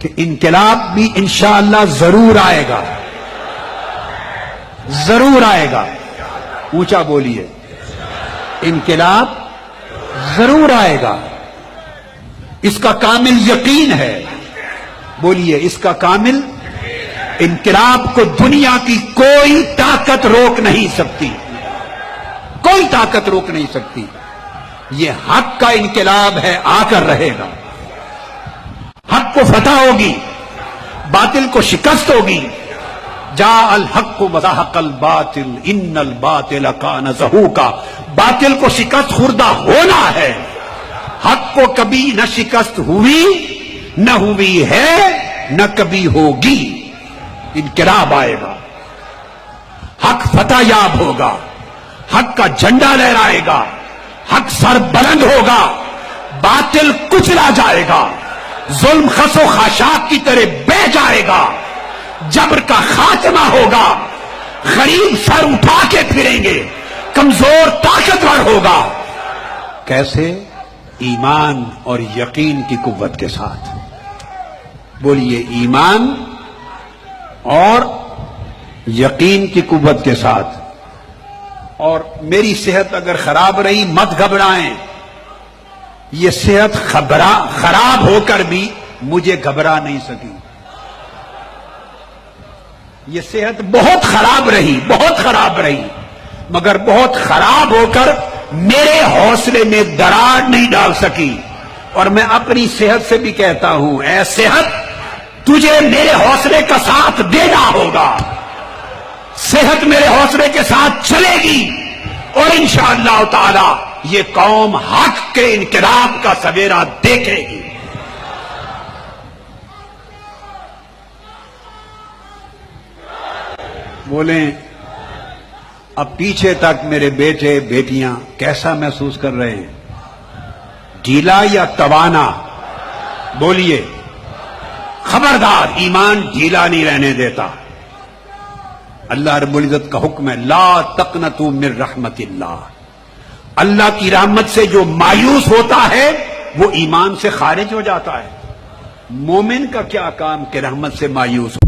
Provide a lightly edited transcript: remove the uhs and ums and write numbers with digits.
کہ انقلاب بھی انشاءاللہ ضرور آئے گا، ضرور آئے گا. اونچا بولیے، انقلاب ضرور آئے گا، اس کا کامل یقین ہے. بولیے، اس کا کامل. انقلاب کو دنیا کی کوئی طاقت روک نہیں سکتی، کوئی طاقت روک نہیں سکتی. یہ حق کا انقلاب ہے، آ کر رہے گا. حق کو فتح ہوگی، باطل کو شکست ہوگی. جاء الحق وزهق الباطل ان الباطل کان زہوقا. باطل کو شکست خوردہ ہونا ہے. حق کو کبھی نہ شکست ہوئی، نہ ہوئی ہے، نہ کبھی ہوگی. انقلاب آئے گا، حق فتح یاب ہوگا، حق کا جھنڈا لہرائے گا، حق سر بلند ہوگا، باطل کچلا جائے گا، ظلم خس و خاشاک کی طرح بہ جائے گا، جبر کا خاتمہ ہوگا، غریب سر اٹھا کے پھریں گے، کمزور طاقتور ہوگا. کیسے؟ ایمان اور یقین کی قوت کے ساتھ. بولیے، ایمان اور یقین کی قوت کے ساتھ. اور میری صحت اگر خراب رہی مت گھبرائیں. یہ صحت خراب ہو کر بھی مجھے گھبرا نہیں سکی. یہ صحت بہت خراب رہی، بہت خراب رہی، مگر بہت خراب ہو کر میرے حوصلے میں دراڑ نہیں ڈال سکی. اور میں اپنی صحت سے بھی کہتا ہوں، اے صحت، تجھے میرے حوصلے کا ساتھ دینا ہوگا. صحت میرے حوصلے کے ساتھ چلے گی اور انشاءاللہ تعالی یہ قوم حق کے انقلاب کا سویرا دیکھے گی. بولیں، اب پیچھے تک میرے بیٹے بیٹیاں کیسا محسوس کر رہے ہیں؟ ڈھیلا یا توانا؟ بولیے. خبردار، ایمان ڈھیلا نہیں رہنے دیتا. اللہ رب العزت کا حکم ہے، لا تقنطوا من رحمت اللہ. اللہ کی رحمت سے جو مایوس ہوتا ہے وہ ایمان سے خارج ہو جاتا ہے. مومن کا کیا کام کہ رحمت سے مایوس ہو.